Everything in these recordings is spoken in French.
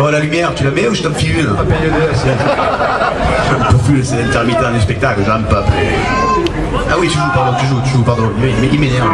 Oh, la lumière, tu la mets ou je t'en file une? Je ne peux plus, c'est l'intermittent du spectacle, j'aime pas. Ah oui, tu joues, pardon. Il m'énerve.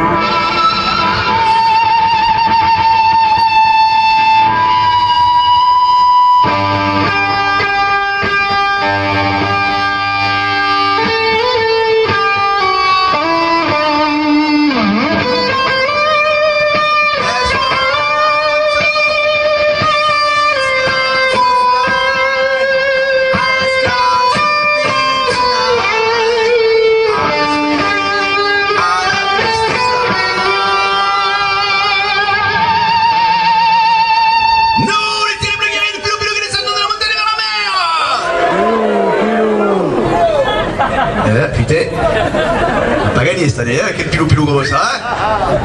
Pas gagné cette année, hein, quel pilou-pilou comme ça, hein.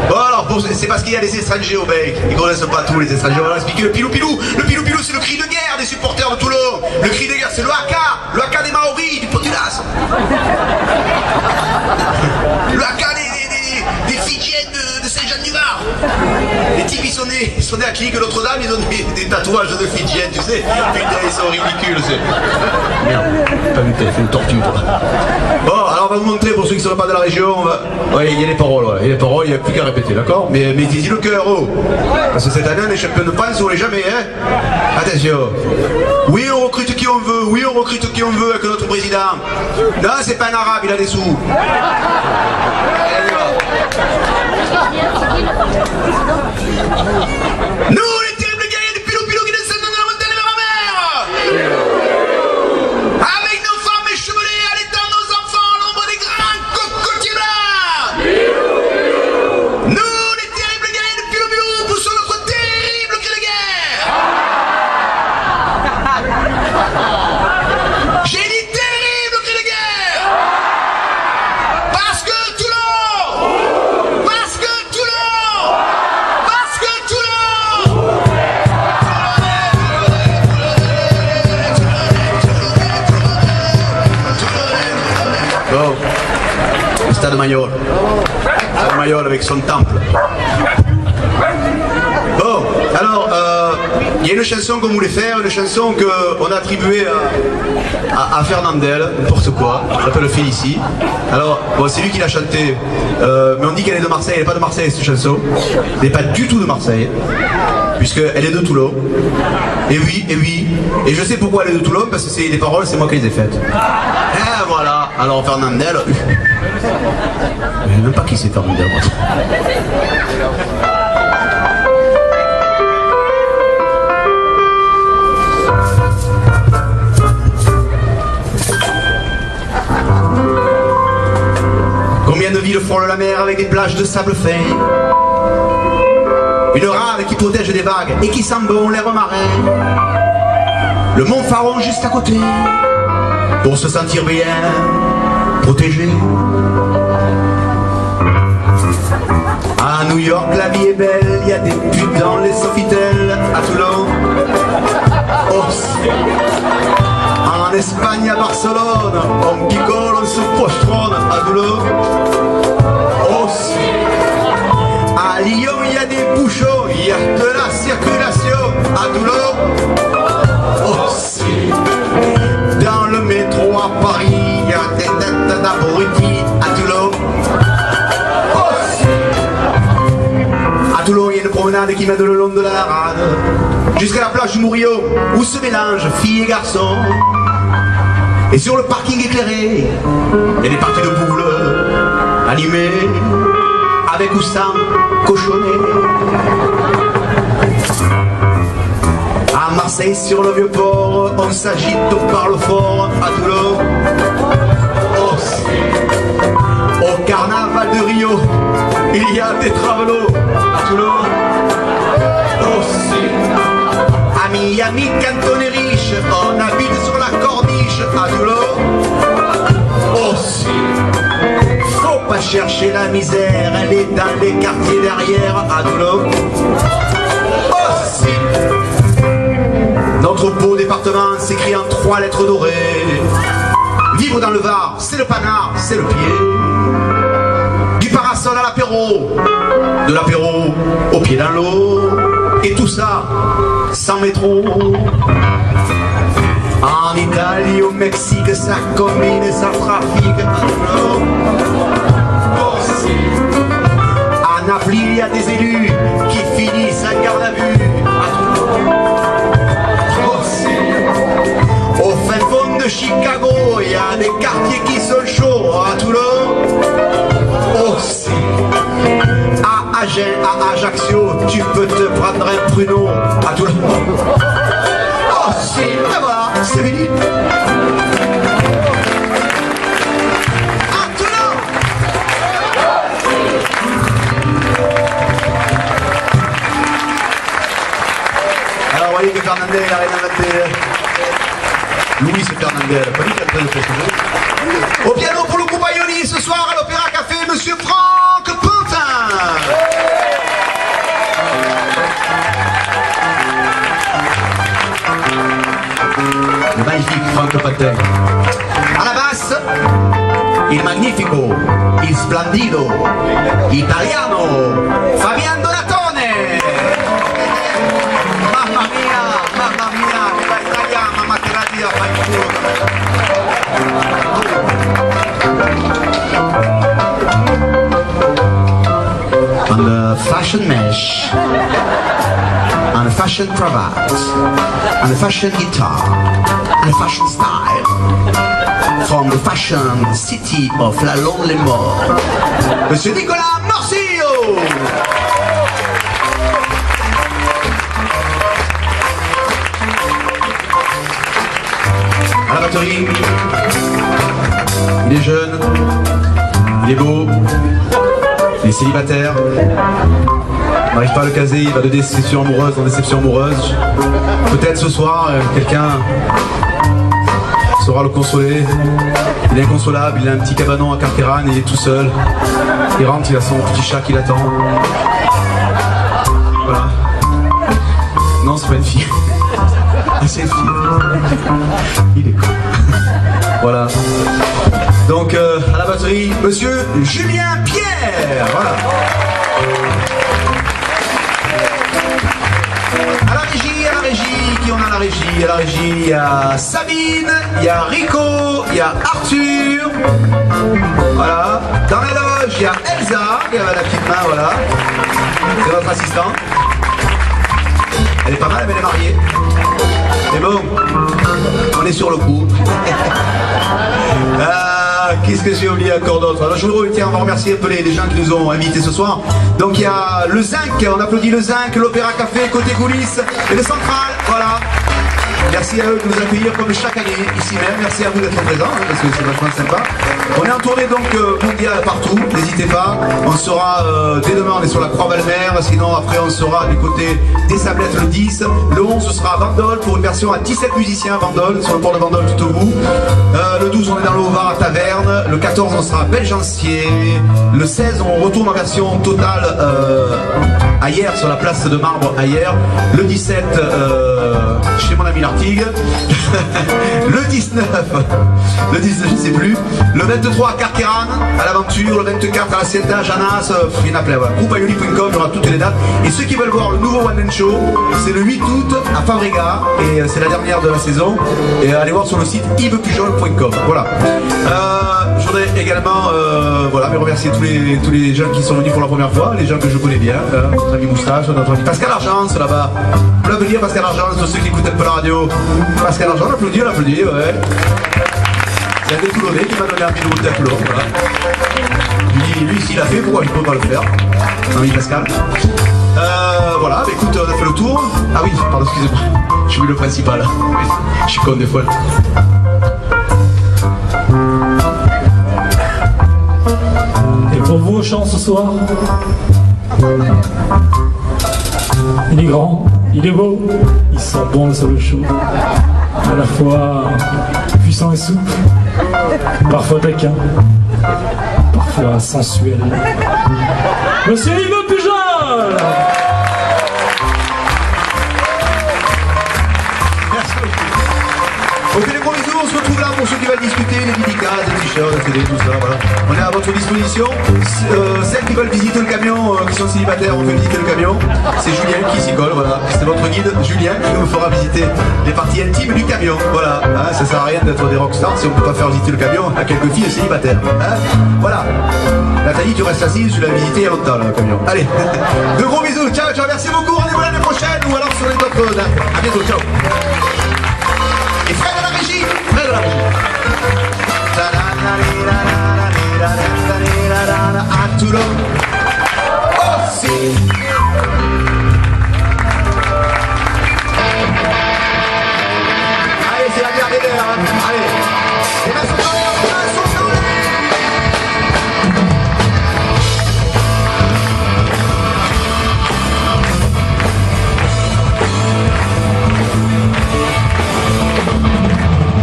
Bon alors, c'est parce qu'il y a des étrangers au bec, ils connaissent pas tous les étrangers, on va expliquer le pilou-pilou. Le pilou-pilou, c'est le cri de guerre des supporters de Toulon. Le cri de guerre, c'est le haka des Maoris, du Populace. Le haka des Fidjiennes de Saint-Jean-du-Var. Les types, ils sont nés à Clinique Notre-Dame, ils ont des tatouages de Fidjiennes, tu sais. Putain, ils sont ridicules, c'est... Merde, pas vu, t'as fait une tortue, toi. Bon, alors on va vous montrer, pour ceux qui ne sont pas de la région, ouais, il y a les paroles, ouais. Il y a les paroles, il n'y a plus qu'à répéter, d'accord? Mais dis le cœur, oh. Parce que cette année, on est champion de France, on l'est jamais, hein. Attention. Oui, on recrute qui on veut avec notre président. Non, c'est pas un arabe, il a des sous. Nous, les terribles guerriers du pilou-pilou qui descendent de la montagne vers la mer. Avec nos femmes échevelées, allaitant nos enfants à l'ombre des grands cocotiers blancs. Nous, les terribles guerriers du pilou-pilou, poussons notre terrible cri de guerre. J'ai dit terrible cri de guerre. Parce que Toulon. Bon, Stade Mayol. Stade Mayol avec son temple. Bon, alors, il y a une chanson qu'on voulait faire, une chanson qu'on a attribuée à Fernandel, n'importe quoi, on l'appelle Félicie. Alors, bon, c'est lui qui l'a chantée, mais on dit qu'elle est de Marseille, elle n'est pas de Marseille cette chanson. Elle n'est pas du tout de Marseille, puisqu'elle est de Toulon. Et oui, et je sais pourquoi elle est de Toulon, parce que les paroles, c'est moi qui les ai faites. Et voilà, alors Fernandel... Je ne sais même pas qui c'est Fernandel, moi. Combien de villes frôlent la mer avec des plages de sable fin? Une rade qui protège des vagues et qui sent bon l'air marin. Le mont Faron juste à côté, pour se sentir bien protégé. À New York la vie est belle, il y a des putes dans les Sofitel. À Toulon, en Espagne à Barcelone, on picole, on se postronne. À Toulon, à Lyon il y a des bouchons, il y a de la circulation. À Toulon aussi. Dans le métro à Paris, il y a des têtes d'abrutis. À Toulon aussi. À Toulon il y a une promenade qui mène le long de la rade jusqu'à la plage du Mourillon, où se mélangent filles et garçons. Et sur le parking éclairé, il y a des parties de boules animées, avec ou sans cochonnet. À Marseille sur le vieux port, on s'agite, on parle fort. À Toulon aussi. Au carnaval de Rio, il y a des travelots. À Toulon aussi. À Miami, quand on est riche, on habite sur la corniche. À Toulon aussi. Faut pas chercher la misère, elle est dans les quartiers derrière. À Toulon aussi. Notre beau département s'écrit en 3 lettres dorées. Vivre dans le Var, c'est le panard, c'est le pied. Du parasol à l'apéro, de l'apéro au pied dans l'eau. Et tout ça sans métro. En Italie, au Mexique, ça combine et ça trafique. À Naples, il y a des élus qui finissent à garde à vue. Au fin fond de Chicago, il y a des quartiers qui sont chauds. À Toulon aussi. À Agen, à Ajaccio, tu peux te prendre un pruneau. À Toulon aussi. Et voilà, c'est fini. À Toulon. Alors, vous voyez que Fernandel, il a rien inventé. Louis Fernandel, pas dit qu'elle fait ce. Au piano pour le groupe Aioli, ce soir à l'Opéra Café, Monsieur Franck Pantin. Le magnifique Franck Pantin. À la basse, il magnifico, il splendido, italiano, Fabian Donatone. Mamma mia, la italiana, mamma te la dia, fai il culo. On the fashion mesh, on the fashion cravat, on the fashion guitar, on the fashion style, from the fashion city of La Lonely Mort, Monsieur Nicolas Morcillo. À la batterie, il est jeune, il est beau, il est célibataire, on n'arrive pas à le caser, il va de déception amoureuse en déception amoureuse. Peut-être ce soir, quelqu'un saura le consoler. Il est inconsolable, il a un petit cabanon à Carqueiranne, il est tout seul. Il rentre, il a son petit chat qui l'attend. Voilà. Non, c'est pas une fille. C'est une fille. Il est con. Voilà. Donc, à la batterie, Monsieur Julien Pierre. Voilà. À la régie, qui on a à la régie? À la régie, il y a Sabine, il y a Rico, il y a Arthur. Voilà. Dans la loge, il y a Elsa, qui a la petite main, voilà. C'est notre assistante. Elle est pas mal, mais elle est mariée. Mais bon, on est sur le coup. Qu'est-ce que j'ai oublié encore d'autre? Alors je voudrais, tiens, on va remercier un peu les gens qui nous ont invités ce soir. Donc il y a le Zinc, on applaudit le Zinc, l'Opéra Café, côté coulisses, et le Central, voilà. Merci à eux de nous accueillir comme chaque année, ici même. Merci à vous d'être présents, hein, parce que c'est vachement sympa. On est en tournée donc mondiale partout, n'hésitez pas. On sera, dès demain on est sur la Croix-Valmer, sinon après on sera du côté des Sablettes le 10. Le 11 ce sera à Vendôle pour une version à 17 musiciens à Vendôle, sur le port de Vendôle tout au bout. Le 12 on est dans le Haut-Var à Taverne. Le 14 on sera à Belgencier. Le 16 on retourne en version totale à Hyères, sur la place de Marbre à Hyères. Le 17 chez mon ami Lartigue. Le 19 je sais plus. Le 23 à Carqueiranne, à l'Aventure. Le 24 à la Sienta, Janas, il y en a plein. Voilà. Groupaioli.com, il y aura toutes les dates. Et ceux qui veulent voir le nouveau One Man Show, c'est le 8 août à Fabrega. Et c'est la dernière de la saison. Et allez voir sur le site yvespujol.com. Voilà. Je voudrais également voilà, mais remercier tous les gens qui sont venus pour la première fois, les gens que je connais bien, notre ami Moustache, notre ami Pascal Argence là-bas. On peut applaudir Pascal Argence, tous ceux qui écoutent un peu la radio. Pascal Argence, on applaudit, ouais. C'est un des Toulonnais qui m'a donné envie de monter à Toulon, voilà. Lui s'il l'a fait, pourquoi je ne peux pas le faire? Mon ami Pascal. Voilà, bah, écoute, on a fait le tour. Ah oui, pardon, excusez-moi, j'ai oublié le principal. Je suis con des fois. Et pour vous au chant ce soir, il est grand, il est beau, il sent bon le solo chaud, à la fois puissant et souple, parfois taquin, parfois sensuel. Monsieur Yves Pujol! Merci beaucoup. On fait les gros bisous, on se retrouve là pour ceux qui veulent discuter, les dédicaces, les t-shirts, les télé, tout ça, voilà. On est à votre disposition. Celles qui veulent visiter le camion, qui sont célibataires, on fait visiter le camion. C'est Julien qui s'y colle, voilà. C'est votre guide, Julien, qui nous fera visiter les parties intimes du camion. Voilà, hein, ça sert à rien d'être des rockstars si on ne peut pas faire visiter le camion à quelques filles célibataires. Hein. Voilà. Nathalie, tu restes assise, je l'ai visité il y a longtemps, le camion. Allez, de gros bisous, ciao, ciao, merci beaucoup, rendez-vous l'année prochaine ou alors sur les autres dates. A bientôt, ciao. Et Fred de la régie, Fred de la régie. À Toulon. Oh, si. Allez, c'est la dernière d'heure, hein. Allez. Les mains sont dans l'air, les mains sont dans l'air.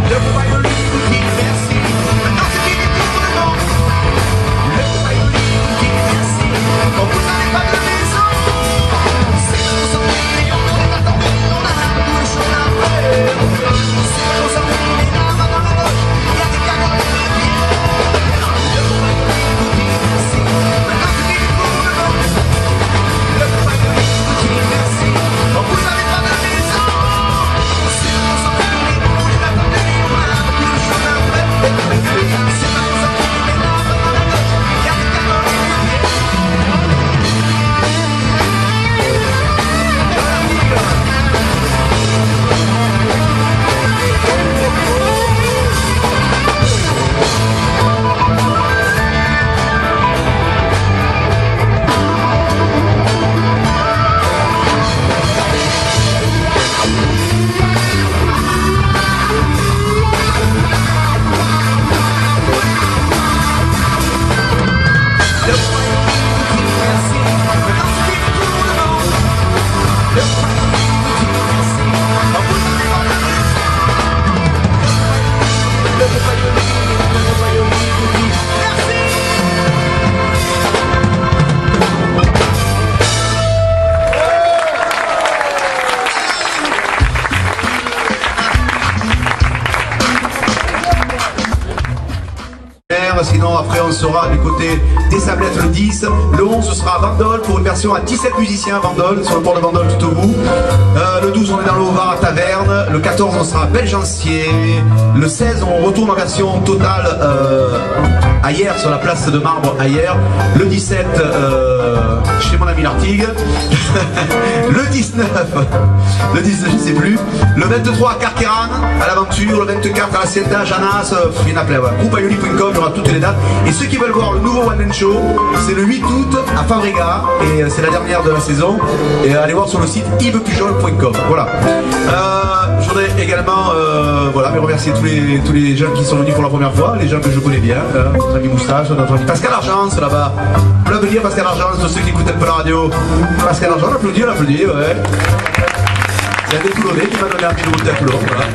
Le royaume vous dit merci. Maintenant c'est fini tout le monde. Le royaume vous dit merci. Quand vous n'avez pas de maison, c'est que nous sommes millions. On attend, on a tout le chemin à faire. C'est que nous sommes millions. Dans le moche, il y a des canons et des pieds. Le royaume vous dit merci. Maintenant c'est fini tout le monde. Le royaume vous dit merci. Quand vous n'avez pas de maison, c'est que nous sommes millions. On attend des millions. On a tout le chemin à faire. C'est que nous sommes millions. Dans le moche, il y a des canons et des pieds. Sinon après on sera du côté des Sablettes le 10. Le 11 ce sera à Bandol pour une version à 17 musiciens à Bandol, sur le port de Bandol tout au bout. Le 12 on est dans le Haut-Var à Taverne. Le 14 on sera à Belgencier. Le 16 on retourne en version totale à Hyères, sur la place de Marbre à Hyères. Le 17 chez mon ami Lartigue. Le 19 je sais plus. Le 23 à Carqueran à l'Aventure. Le 24 à la Sienta, Janas, il y en a plein. Voilà. Groupeaioli.com, il y aura toutes les dates. Et ceux qui veulent voir le nouveau One Man Show, c'est le 8 août à Fabrega et c'est la dernière de la saison. Et allez voir sur le site yvespujol.com. Voilà. Je voudrais également voilà, mais remercier tous les gens qui sont venus pour la première fois, les gens que je connais bien, notre ami Moustache, notre ami Pascal Argence là-bas. On l'applaudit Pascal Argence, tous ceux qui écoutent un peu la radio. Pascal Argence, on l'applaudit, ouais. Il y a des Toulonnais qui m'a donné un petit de à Toulon, voilà.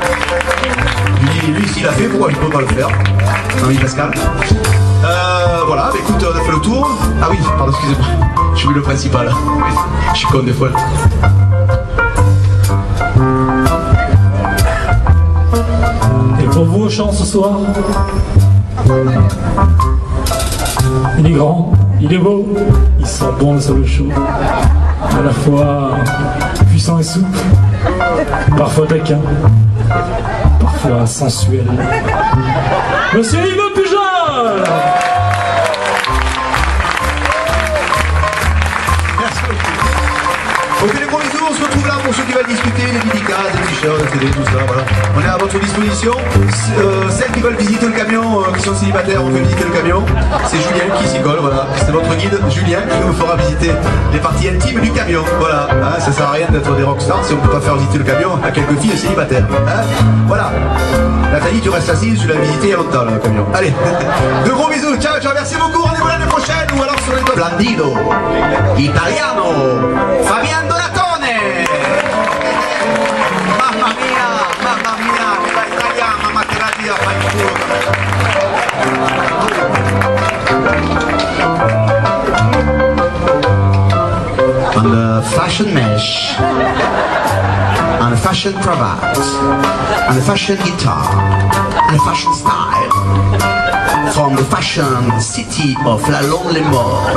Lui s'il l'a fait, pourquoi il ne peut pas le faire? Oui, Pascal. Voilà, bah, écoute, on a fait le tour. Ah oui, pardon, excusez-moi. Je suis le principal. Je suis con des fois. Et pour vous au chant ce soir, il est grand, il est beau, il sent bon le solo show, à la fois puissant et souple, parfois taquin, parfois sensuel. Monsieur Yves Pujol! On fait des gros bisous, on se retrouve là pour ceux qui veulent discuter, les dédicaces, les t-shirts, les télé, tout ça, voilà. On est à votre disposition. Celles qui veulent visiter le camion, qui sont célibataires, on fait visiter le camion. C'est Julien qui s'y colle, voilà. C'est votre guide, Julien, qui nous fera visiter les parties intimes du camion. Voilà, hein, ça sert à rien d'être des rockstars si on ne peut pas faire visiter le camion à quelques filles célibataires. Hein, voilà. Nathalie, tu restes assise, je l'ai visité il y a longtemps, le camion. Allez, de gros bisous, ciao, ciao, merci beaucoup, rendez-vous l'année prochaine ou alors sur les autres. Blandido, Italiano, Fabian Donatone. Mamma mia, viva Italia, mamma te la dia, fai un culo. On the fashion mesh, on the fashion cravat, on the fashion guitar. and fashion style from the fashion city of La Lonely-Mort,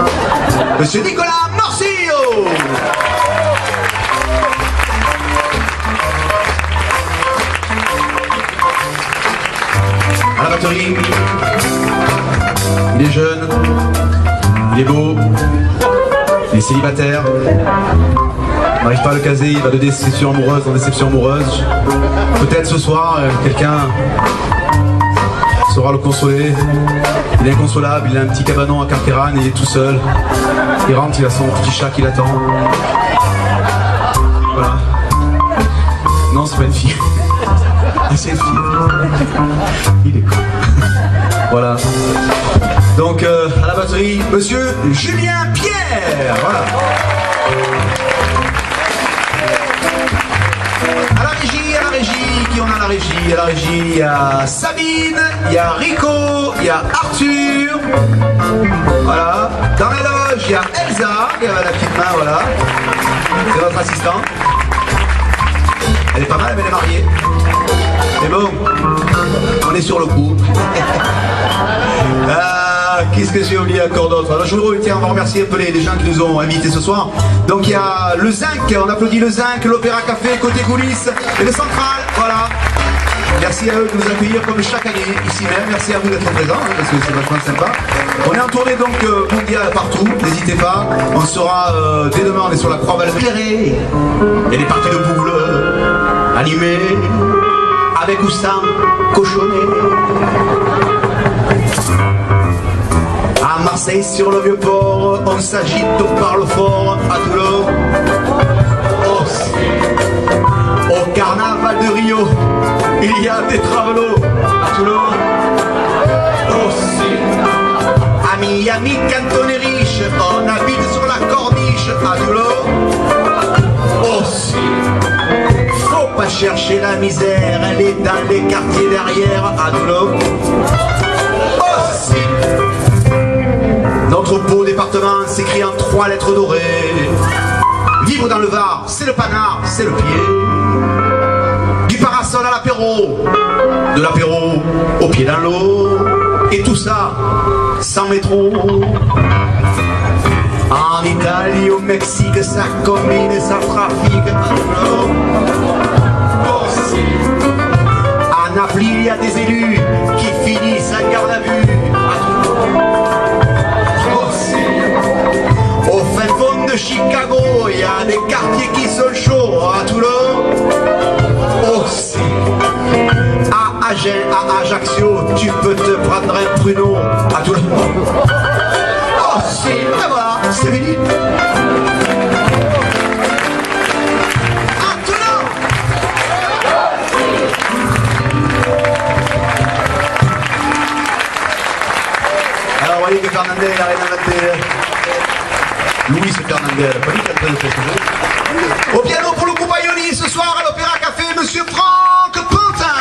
Monsieur Nicolas Morcillo. À la batterie, il est jeune, il est beau, il est célibataire, on n'arrive pas à le caser, il va de déception amoureuse en déception amoureuse. Peut-être ce soir, quelqu'un saura le consoler. Il est inconsolable, il a un petit cabanon à Carqueiranne, il est tout seul. Il rentre, il a son petit chat qui l'attend. Voilà. Non, c'est pas une fille. C'est une fille. Il est con. Voilà. Donc, à la batterie, Monsieur Julien Pierre. Voilà. À la régie, qui on a à la régie? À la régie, il y a Sabine, il y a Rico, il y a Arthur. Voilà. Dans les loges, il y a Elsa, qui a la petite main, voilà. C'est notre assistante. Elle est pas mal, mais elle est mariée. Mais bon, on est sur le coup. Qu'est-ce que j'ai oublié encore d'autre? Alors je voudrais, tiens, on va remercier un peu les gens qui nous ont invités ce soir. Donc il y a le Zinc, on applaudit le Zinc, l'Opéra Café, côté coulisses, et le Central, voilà. Merci à eux de nous accueillir comme chaque année, ici même. Merci à vous d'être présents, hein, parce que c'est vachement sympa. On est en tournée donc mondiale partout, n'hésitez pas. On sera, dès demain, on est sur la Croix-Valme. Il y a des parties de boules, animées, avec ou sans cochonnet. À Marseille, sur le Vieux-Port, on s'agite, on parle fort. À Toulon, au carnaval de Rio, il y a des travelots. À Toulon, à Miami, quand on est riche, on habite sur la corniche. À Toulon, faut pas chercher la misère, elle est dans les quartiers derrière. À Toulon, notre beau département s'écrit en 3 lettres dorées. Vivre dans le Var, c'est le panard, c'est le pied. Du parasol à l'apéro, de l'apéro au pied dans l'eau. Et tout ça, sans métro. En Italie, au Mexique, ça combine et ça trafique. À Naples, il y a des élus qui finissent à garde à vue. Au fin fond de Chicago, il y a des quartiers qui sont chauds. À Toulon aussi. À Agen, à Ajaccio, tu peux te prendre un pruneau. À Toulon aussi. Et voilà, c'est fini. À Toulon. Alors, vous voyez que Fernandel a rien inventé. Louis Fernandel, pas lui qui est en train de faire ce. Au piano pour le groupe Ioni ce soir à l'Opéra Café, Monsieur Franck Pantin.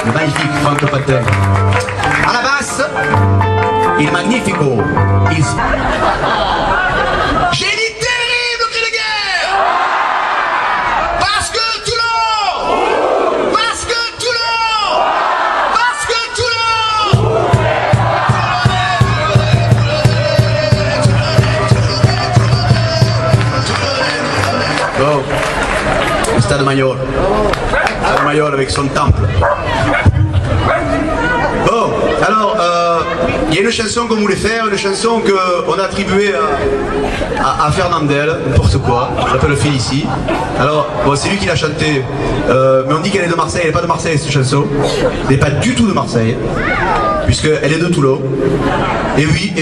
Le magnifique Franck Pantin. À la basse, il magnifico. J'ai dit terrible cri de guerre. Parce que Toulon. Parce que Toulon. Bon, le Stade Mayol. Stade Mayol avec son temple. Bon, alors, il y a une chanson qu'on voulait faire, une chanson qu'on a attribuée à Fernandel, n'importe quoi, je l'appelle Félicie. Alors, bon, c'est lui qui l'a chantée, mais on dit qu'elle est de Marseille, elle n'est pas de Marseille cette chanson, elle n'est pas du tout de Marseille, puisqu'elle est de Toulon. Et oui,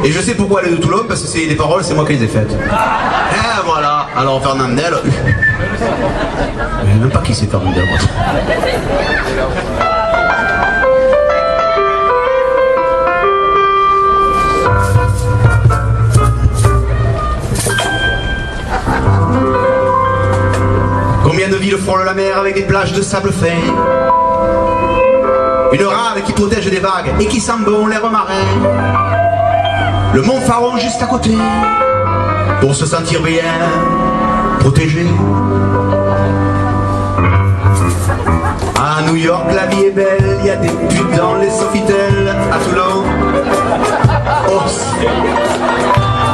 et je sais pourquoi elle est de Toulon, parce que les paroles, c'est moi qui les ai faites. Et voilà, alors Fernandel, je ne sais même pas qui c'est Fernandel. Combien de villes frôlent la mer avec des plages de sable fin? Une rade qui protège des vagues et qui sent bon l'air marin. Le mont Faron juste à côté, pour se sentir bien protégé. À New York, la vie est belle, il y a des putes dans les Sofitel. À Toulon, aussi.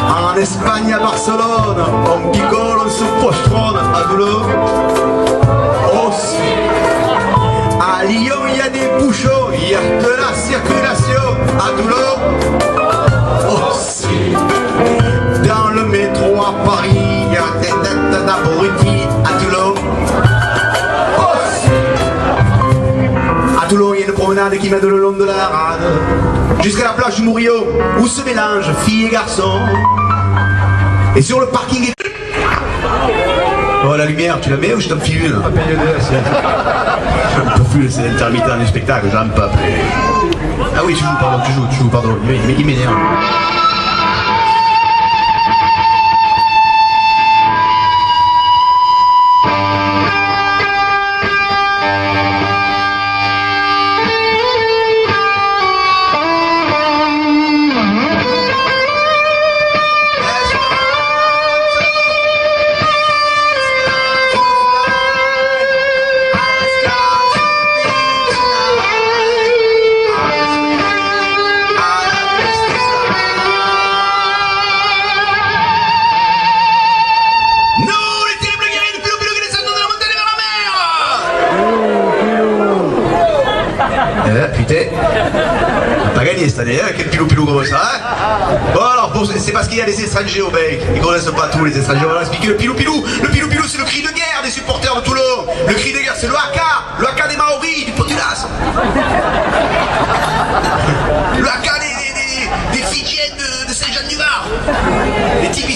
En Espagne, à Barcelone, on picole, on se postronne. À Toulon, aussi. À Lyon, il y a des bouchons, il y a de la circulation. À Toulon, aussi. Dans le métro à Paris, il y a des têtes d'abrutis. À Toulon, à Toulon, il y a une promenade qui mène le long de la rade jusqu'à la plage du Murillo, où se mélangent filles et garçons. Et sur le parking... Oh, la lumière, tu la mets ou je t'en file une? J'en peux plus, c'est l'intermittent du spectacle, j'en peux plus. Ah oui, tu joues, pardon, il m'énerve. Putain, on n'a pas gagné cette année, hein, quel pilou-pilou comme ça, hein. Bon alors, c'est parce qu'il y a des étrangers au bec, ils connaissent pas tous les étrangers, on va expliquer le pilou-pilou. Le pilou-pilou, c'est le cri de guerre des supporters de Toulon. Le cri de guerre, c'est le haka des Maoris, du Potulas. Le haka des Fidjiennes de Saint-Jean-du-Var. Les types, ils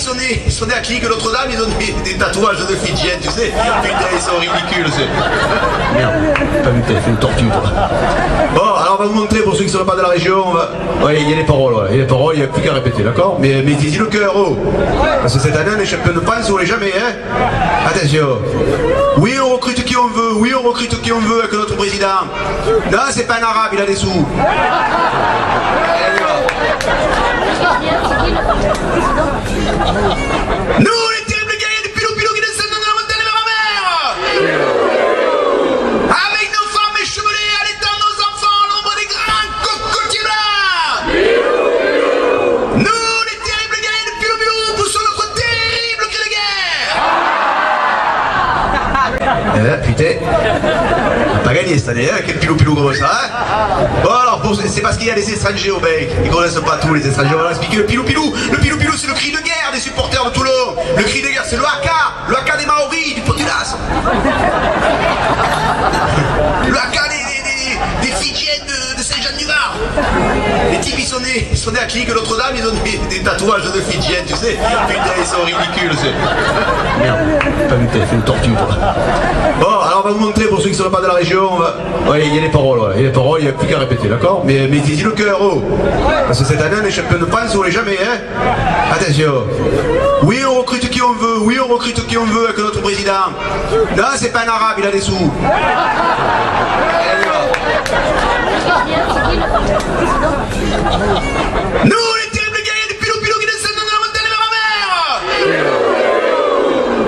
sont nés à Clinique Notre-Dame, ils ont des tatouages de Fidjiennes, tu sais. Putain, ils sont ridicules, c'est... Merde, pas vu que t'avais fait une tortue, toi. Bon, alors on va vous montrer, pour ceux qui ne sont pas de la région, ouais, il y a les paroles, ouais. Il y a les paroles, il n'y a plus qu'à répéter, d'accord? Mais dis-y le cœur, oh. Parce que cette année, on est champion de France, on l'est jamais, hein. Attention. Oui, on recrute qui on veut, oui, on recrute qui on veut avec notre président. Non, c'est pas un arabe, il a des sous. Nous, les terribles guerriers du pilou-pilou qui descendent de la montagne vers la mer. Avec nos femmes échevelées, allaitant nos enfants à l'ombre des grands cocotiers blancs. Nous, les terribles guerriers du pilou-pilou, poussons notre terrible cri de guerre. Putain, on n'a pas gagné cette année, hein, quel pilou-pilou comme ça, hein. Bon alors, c'est parce qu'il y a des étrangers au bec, ils connaissent pas tous les étrangers, on va expliquer le pilou-pilou. Le pilou-pilou, c'est le cri de guerre des supporters de Toulon. Le cri de guerre, c'est le haka des Maoris, du Potulas. Le haka des Fidjiennes de Saint-Jean-du-Var. Les types, ils sont nés à Clinique Notre-Dame, ils ont des tatouages de Fidjiennes, tu sais. Putain, ils sont ridicules, c'est... Merde, pas vu que t'avais fait une tortue, toi. Bon, alors on va vous montrer, pour ceux qui ne sont pas de la région, ouais, il y a les paroles, ouais. Il y a les paroles, il n'y a plus qu'à répéter, d'accord? Mais dis-y le cœur, oh. Parce que cette année, on est champion de France, on l'est jamais, hein. Attention. Oui, on recrute qui on veut, oui, on recrute qui on veut avec notre président. Non, c'est pas un arabe, il a des sous. Nous, les terribles guerriers du pilou-pilou qui descendent de la montagne vers la mer.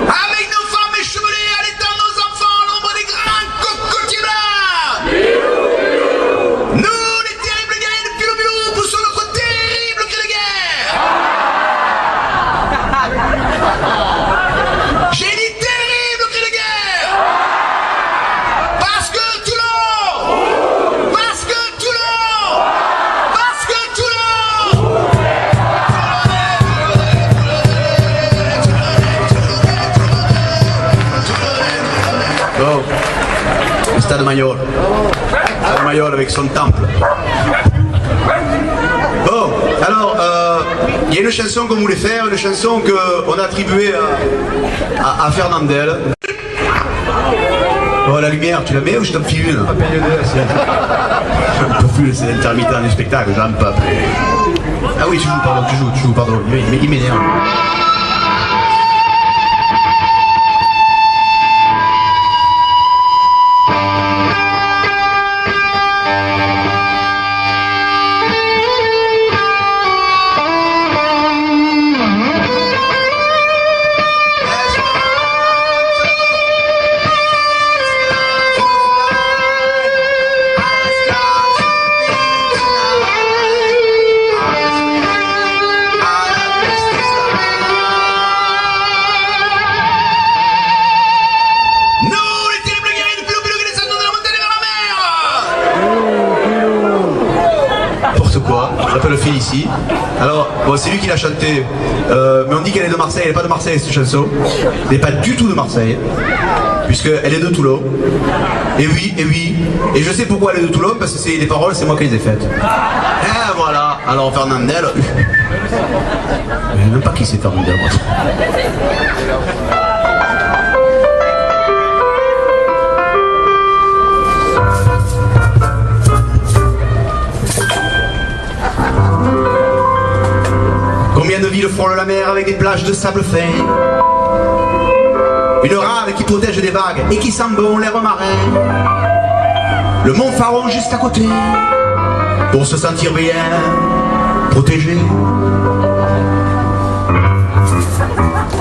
Avec nos femmes échevelées, allaitant nos enfants à l'ombre des grands cocotiers blancs. Nous, les terribles guerriers du pilou-pilou, poussons notre terrible cri de guerre. J'ai dit terrible cri de guerre. Parce que Toulon. Parce que Toulon. Parce que Toulon. Bon, Stade Mayol. Stade Mayol avec son temple. Bon, alors, il y a une chanson qu'on voulait faire, une chanson qu'on a attribuée à Fernandel. Oh, la lumière, tu la mets ou je t'en file une? J'en peux plus, c'est l'intermittent du spectacle, j'en peux plus. Ah oui, tu joues, pardon, il m'énerve. fille ici. Alors, bon, c'est lui qui l'a chantée, mais on dit qu'elle est de Marseille, elle n'est pas de Marseille cette chanson. Elle n'est pas du tout de Marseille, puisqu'elle est de Toulon. Et oui, et je sais pourquoi elle est de Toulon, parce que c'est les paroles, c'est moi qui les ai faites. Et voilà, alors Fernandel... Je ne sais même pas qui c'est Fernandel, moi. Combien de villes frôlent la mer avec des plages de sable fin? Une rade qui protège des vagues et qui sent bon l'air marin. Le mont Faron juste à côté, pour se sentir bien protégé.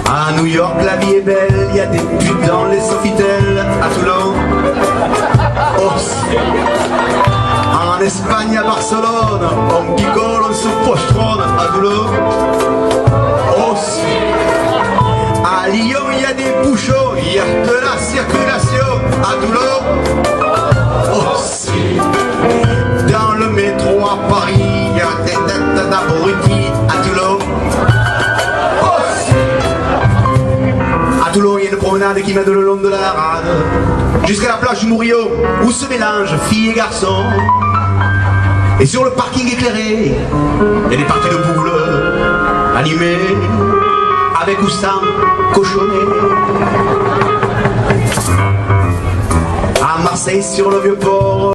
À New York la vie est belle, il y a des putes dans les Sofitel. À Toulon, en Espagne à Barcelone, on picole, on se postronne. À Toulon, à Lyon il y a des bouchons, il y a de la circulation. À Toulon aussi, dans le métro à Paris, il y a des têtes d'abrutis. À Toulon aussi, à Toulon il y a une promenade qui mène le long de la rade jusqu'à la plage du Murillo, où se mélangent filles et garçons. Et sur le parking éclairé, il y a des parties de boules animées, avec ou sans cochonnet. À Marseille sur le vieux port,